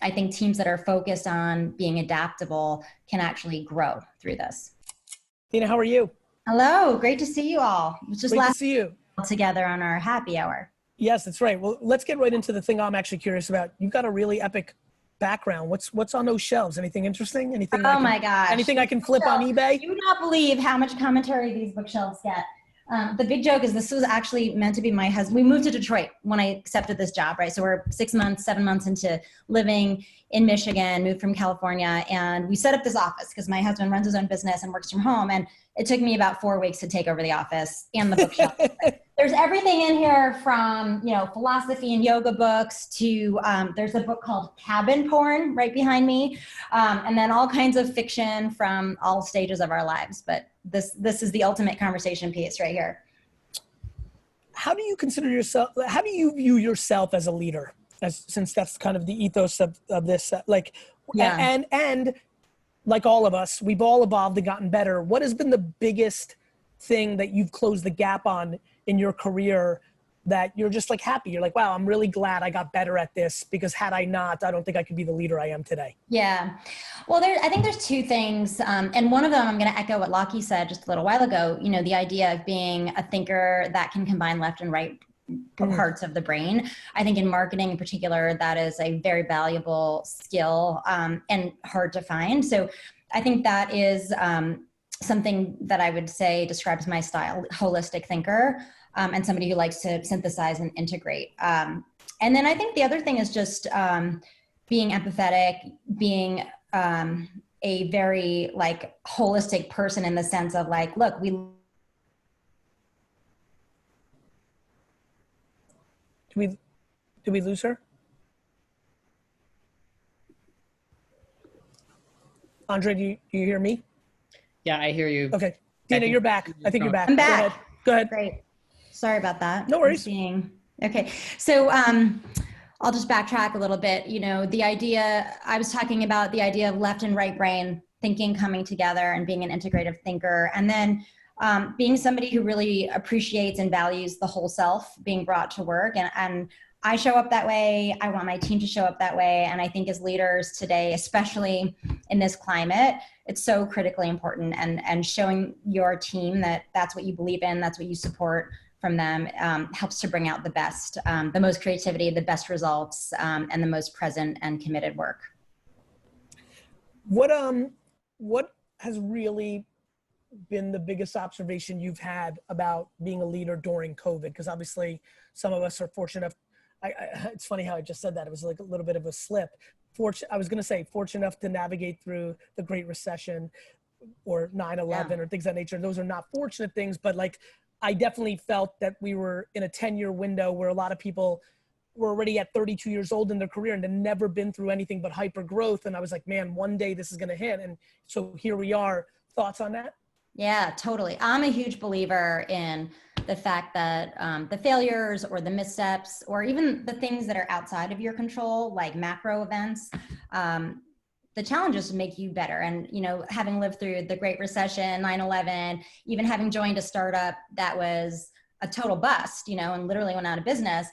I think teams that are focused on being adaptable can actually grow through this. Deena, how are you? Hello, great to see you all. It was just Great to last see you. together on our happy hour. Yes, that's right. Well, let's get right into the thing I'm actually curious about. You've got a really epic background. What's on those shelves? Anything interesting? Anything? My gosh. Anything I can flip on eBay? You would not believe how much commentary these bookshelves get. The big joke is this was actually meant to be my husband. We moved to Detroit when I accepted this job, right? So we're 6 months, 7 months into living in Michigan, moved from California, and we set up this office because my husband runs his own business and works from home. And it took me about 4 weeks to take over the office and the bookshelf. There's everything in here from, philosophy and yoga books to, there's a book called Cabin Porn right behind me. And then all kinds of fiction from all stages of our lives. But this is the ultimate conversation piece right here. How do you consider yourself, how do you view yourself as a leader? Since that's kind of the ethos of this, and like all of us, we've all evolved and gotten better. What has been the biggest thing that you've closed the gap on in your career that you're just like happy? You're like, wow, I'm really glad I got better at this, because had I not, I don't think I could be the leader I am today. Yeah. Well, I think there's two things. And one of them, I'm going to echo what Lockie said just a little while ago, the idea of being a thinker that can combine left and right parts of the brain. I think in marketing in particular, that is a very valuable skill and hard to find. So I think that is something that I would say describes my style, holistic thinker, and somebody who likes to synthesize and integrate. And then I think the other thing is just being empathetic, being a very holistic person in the sense of look, Did we lose her? Andre, do you hear me? Yeah, I hear you. Okay. Deena, you're back. I think you're back. I'm back. Go ahead. Great. Sorry about that. No worries. Okay. So I'll just backtrack a little bit. The idea, I was talking about the idea of left and right brain thinking coming together and being an integrative thinker. And then being somebody who really appreciates and values the whole self being brought to work. And I show up that way. I want my team to show up that way. And I think as leaders today, especially in this climate, it's so critically important. And showing your team that that's what you believe in, that's what you support from them, helps to bring out the best, the most creativity, the best results, and the most present and committed work. What has really been the biggest observation you've had about being a leader during COVID? Because obviously some of us are fortunate enough. It's funny how I just said that. It was like a little bit of a slip. I was going to say fortunate enough to navigate through the Great Recession or 9/11 or things of that nature. Those are not fortunate things, but I definitely felt that we were in a 10-year window where a lot of people were already at 32 years old in their career and had never been through anything but hyper growth. And I was like, man, one day this is going to hit. And so here we are. Thoughts on that? Yeah, totally. I'm a huge believer in the fact that the failures or the missteps or even the things that are outside of your control, like macro events, the challenges make you better. And, having lived through the Great Recession, 9/11, even having joined a startup that was a total bust, and literally went out of business,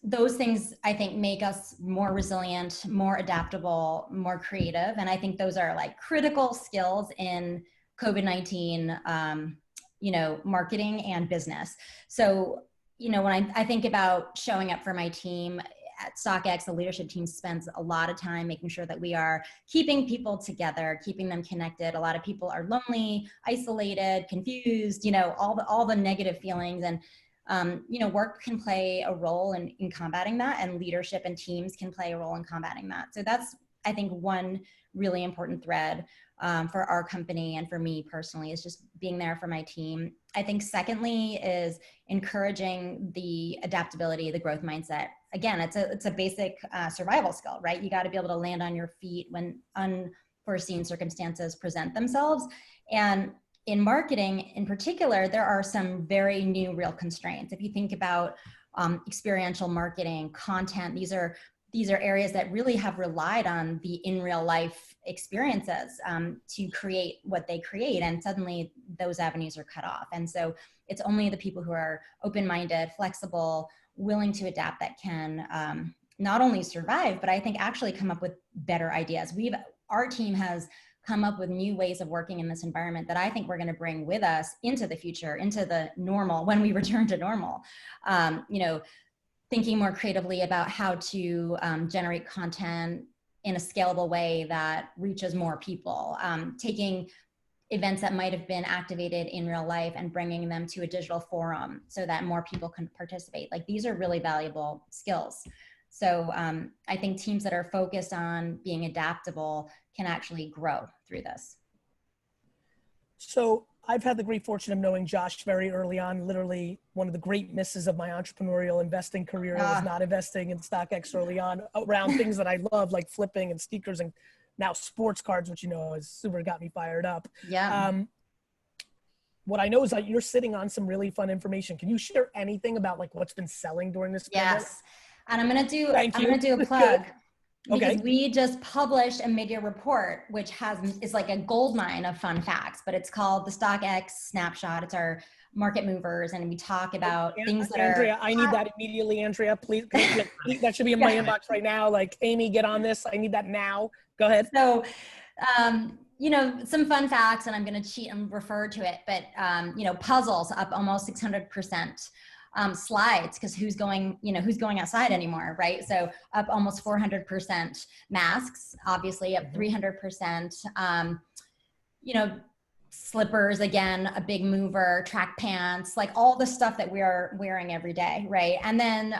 those things I think make us more resilient, more adaptable, more creative. And I think those are critical skills in COVID-19, marketing and business. So, when I think about showing up for my team at StockX, the leadership team spends a lot of time making sure that we are keeping people together, keeping them connected. A lot of people are lonely, isolated, confused, all the negative feelings. And, work can play a role in combating that, and leadership and teams can play a role in combating that. So that's, I think, one really important thread for our company and for me personally, is just being there for my team. I think secondly is encouraging the adaptability, the growth mindset. Again, it's a basic survival skill, right? You got to be able to land on your feet when unforeseen circumstances present themselves. And in marketing in particular, there are some very new real constraints. If you think about experiential marketing, content, these are areas that really have relied on the in real life experiences to create what they create. And suddenly those avenues are cut off. And so it's only the people who are open-minded, flexible, willing to adapt that can not only survive, but I think actually come up with better ideas. Our team has come up with new ways of working in this environment that I think we're going to bring with us into the future, into the normal, when we return to normal. Thinking more creatively about how to generate content in a scalable way that reaches more people, taking events that might have been activated in real life and bringing them to a digital forum so that more people can participate. Like, these are really valuable skills. So I think teams that are focused on being adaptable can actually grow through this. So I've had the great fortune of knowing Josh very early on. Literally, one of the great misses of my entrepreneurial investing career was not investing in StockX early on around things that I love, like flipping and sneakers and now sports cards, which, has super got me fired up. Yeah. What I know is that you're sitting on some really fun information. Can you share anything about like what's been selling during this pandemic? Yes. And I'm going to do a plug. Because we just published a mid-year report, which is like a gold mine of fun facts, but it's called the StockX Snapshot. It's our market movers, and we talk about things that Andrea, I need that immediately, Andrea, please. That should be in my inbox right now. Like, Amy, get on this. I need that now. Go ahead. So, some fun facts, and I'm going to cheat and refer to it, but, puzzles up almost 600%. Slides, because who's going outside anymore, right? So up almost 400%. Masks, obviously up 300%. Slippers, again, a big mover. Track pants, like all the stuff that we are wearing every day, right? And then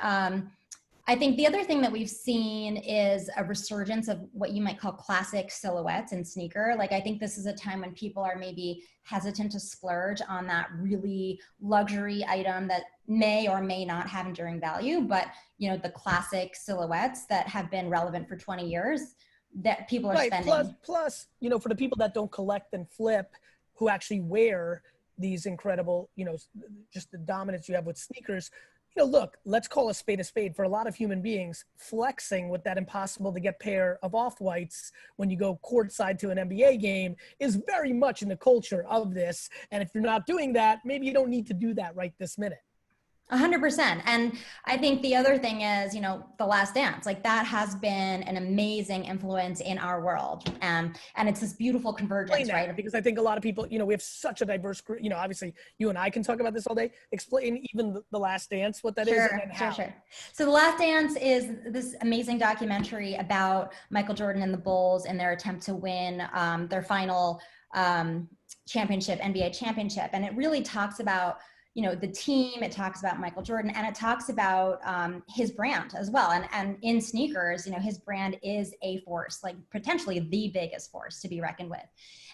I think the other thing that we've seen is a resurgence of what you might call classic silhouettes in sneaker. Like, I think this is a time when people are maybe hesitant to splurge on that really luxury item that may or may not have enduring value, but the classic silhouettes that have been relevant for 20 years that people are spending. Plus, for the people that don't collect and flip, who actually wear these incredible, just the dominance you have with sneakers. Look, let's call a spade a spade. For a lot of human beings, flexing with that impossible to get pair of off-whites when you go courtside to an NBA game is very much in the culture of this. And if you're not doing that, maybe you don't need to do that right this minute. 100%. And I think the other thing is, The Last Dance, like that has been an amazing influence in our world. And it's this beautiful convergence, right? Because I think a lot of people, we have such a diverse group, obviously you and I can talk about this all day. Explain even The Last Dance, what that is and how. Sure. So The Last Dance is this amazing documentary about Michael Jordan and the Bulls and their attempt to win their final championship, NBA championship. And it really talks about the team, it talks about Michael Jordan, and it talks about his brand as well. And in sneakers, his brand is a force, like potentially the biggest force to be reckoned with.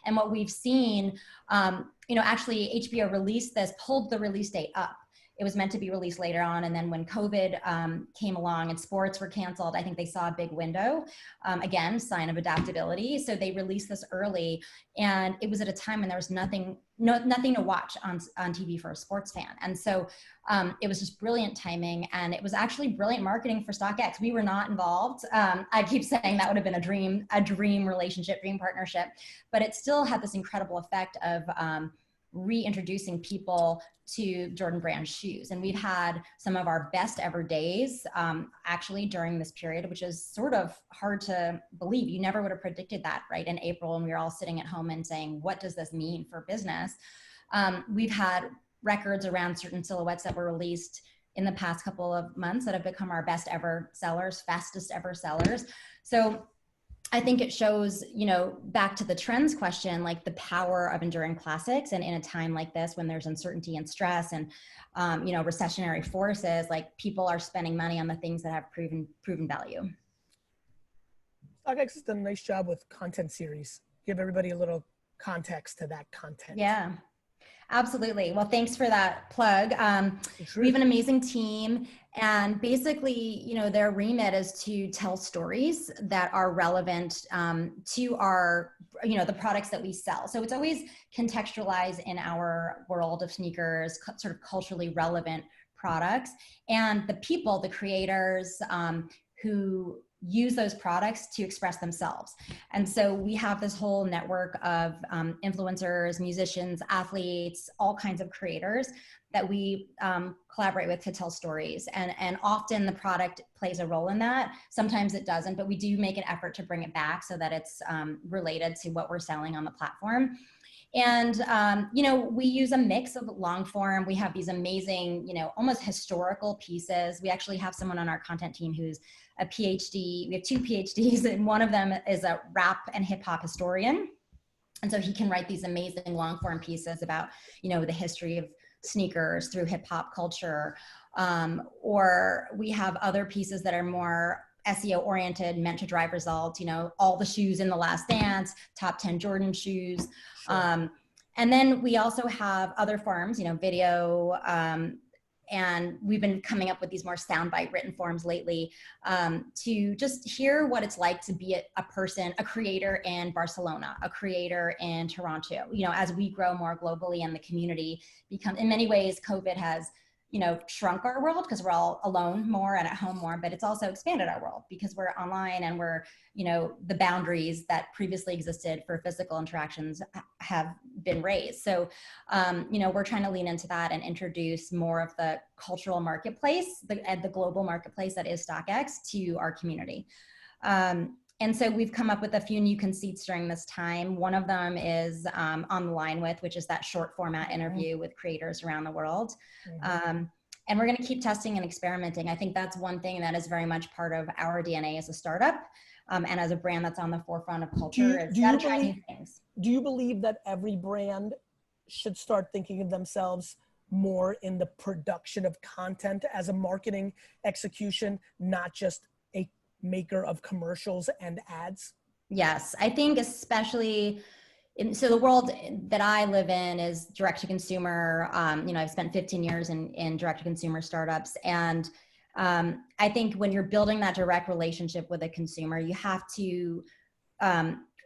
And what we've seen, actually HBO pulled the release date up. It was meant to be released later on. And then when COVID came along and sports were canceled, I think they saw a big window, again, sign of adaptability. So they released this early, and it was at a time when there was nothing to watch on TV for a sports fan. And so it was just brilliant timing, and it was actually brilliant marketing for StockX. We were not involved. I keep saying that would have been a dream relationship, dream partnership, but it still had this incredible effect of reintroducing people to Jordan Brand shoes. And we've had some of our best ever days actually during this period, which is sort of hard to believe. You never would have predicted that, right? In April, when we were all sitting at home and saying, what does this mean for business? We've had records around certain silhouettes that were released in the past couple of months that have become our best ever sellers, fastest ever sellers. So I think it shows, back to the trends question, like the power of enduring classics. And in a time like this, when there's uncertainty and stress and, recessionary forces, like people are spending money on the things that have proven value. StockX has done a nice job with content series. Give everybody a little context to that content. Yeah. Absolutely. Well, thanks for that plug. We have an amazing team, and basically, their remit is to tell stories that are relevant to our, the products that we sell. So it's always contextualized in our world of sneakers, sort of culturally relevant products, and the people, the creators who use those products to express themselves. And so we have this whole network of influencers, musicians, athletes, all kinds of creators that we collaborate with to tell stories. And often the product plays a role in that. Sometimes it doesn't, but we do make an effort to bring it back so that it's related to what we're selling on the platform. And, we use a mix of long form. We have these amazing, almost historical pieces. We actually have someone on our content team who's a PhD. We have 2 PhDs, and one of them is a rap and hip hop historian. And so he can write these amazing long form pieces about, the history of sneakers through hip hop culture. Or we have other pieces that are more SEO oriented, meant to drive results, all the shoes in the last dance, top 10 Jordan shoes. Sure. And then we also have other forms, video, and we've been coming up with these more soundbite written forms lately to just hear what it's like to be a person, a creator in Barcelona, a creator in Toronto. As we grow more globally and the community become, in many ways, COVID has shrunk our world because we're all alone more and at home more, but it's also expanded our world because we're online and we're, the boundaries that previously existed for physical interactions have been raised. So, we're trying to lean into that and introduce more of the cultural marketplace, the global marketplace that is StockX to our community. And so we've come up with a few new conceits during this time. One of them is On the Line With, which is that short format interview with creators around the world. Mm-hmm. And we're gonna keep testing and experimenting. I think that's one thing that is very much part of our DNA as a startup and as a brand that's on the forefront of culture. Do you believe that every brand should start thinking of themselves more in the production of content as a marketing execution, not just a maker of commercials and ads? Yes, I think especially so the world that I live in is direct to consumer. I've spent 15 years in direct to consumer startups. And I think when you're building that direct relationship with a consumer, you have to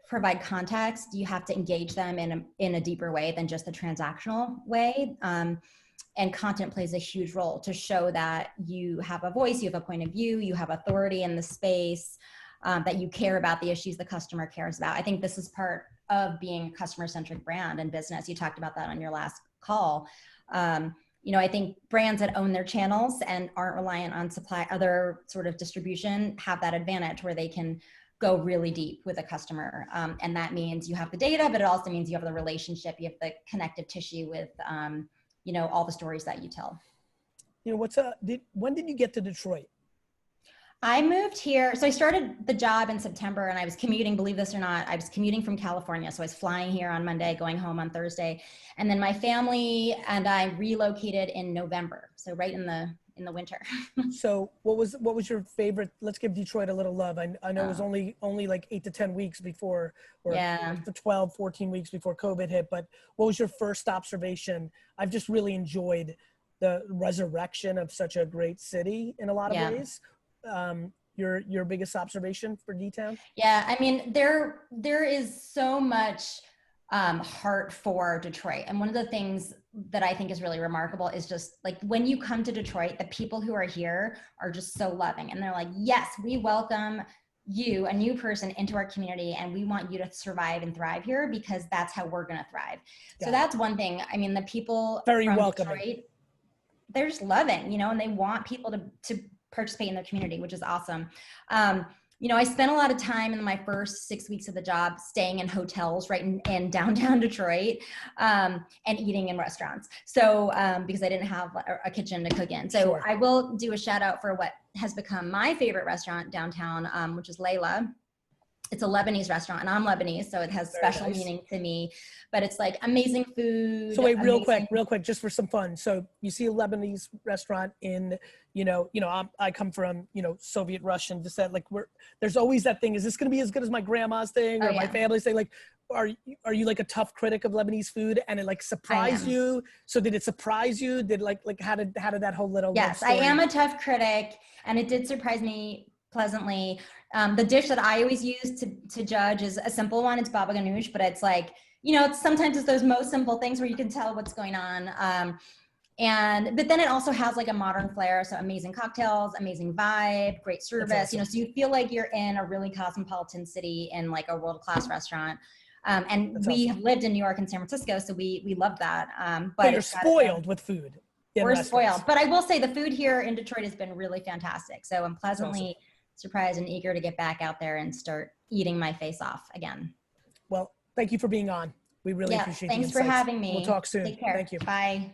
provide context. You have to engage them in a deeper way than just the transactional way. And content plays a huge role to show that you have a voice, you have a point of view, you have authority in the space, that you care about the issues the customer cares about. I think this is part of being a customer-centric brand and business. You talked about that on your last call. I think brands that own their channels and aren't reliant on other sort of distribution have that advantage where they can go really deep with a customer. And that means you have the data, but it also means you have the relationship, you have the connective tissue with all the stories that you tell. When did you get to Detroit? I moved here. So I started the job in September and I was commuting, believe this or not, I was commuting from California. So I was flying here on Monday, going home on Thursday. And then my family and I relocated in November. So right in the winter. So what was your favorite? Let's give Detroit a little love. I know it was only like 8 to 10 weeks before, or 12, 14 weeks before COVID hit, but what was your first observation? I've just really enjoyed the resurrection of such a great city in a lot of ways. Your biggest observation for D-Town? Yeah, I mean, there is so much heart for Detroit. And one of the things that I think is really remarkable is just like when you come to Detroit, the people who are here are just so loving. And they're like, yes, we welcome you, a new person, into our community, and we want you to survive and thrive here because that's how we're going to thrive. So that's one thing. I mean, the people very from welcoming. Detroit, they're just loving, and they want people to participate in their community, which is awesome. I spent a lot of time in my first 6 weeks of the job staying in hotels right in downtown Detroit and eating in restaurants. So because I didn't have a kitchen to cook in. So sure. I will do a shout out for what has become my favorite restaurant downtown, which is Layla. It's a Lebanese restaurant and I'm Lebanese, so it has special meaning to me, but it's like amazing food. So wait, real quick, just for some fun. So you see a Lebanese restaurant in, I come from, Soviet Russian descent. Like there's always that thing. Is this going to be as good as my grandma's thing or my family's thing? Like, are you like a tough critic of Lebanese food and it like surprised you? So did it surprise you? Did like how did that whole little Yes, I am a tough critic and it did surprise me pleasantly. The dish that I always use to judge is a simple one. It's baba ganoush, but it's like, sometimes it's those most simple things where you can tell what's going on. But then it also has like a modern flair. So amazing cocktails, amazing vibe, great service, awesome. you know, so you feel like you're in a really cosmopolitan city in like a world-class restaurant. And That's we awesome. have lived in New York and San Francisco, so we love that. But you're spoiled with food. We're spoiled. But I will say the food here in Detroit has been really fantastic. So I'm pleasantly surprised and eager to get back out there and start eating my face off again. Well, thank you for being on. We really appreciate the insights. Thanks for having me. We'll talk soon. Take care. Thank you. Bye.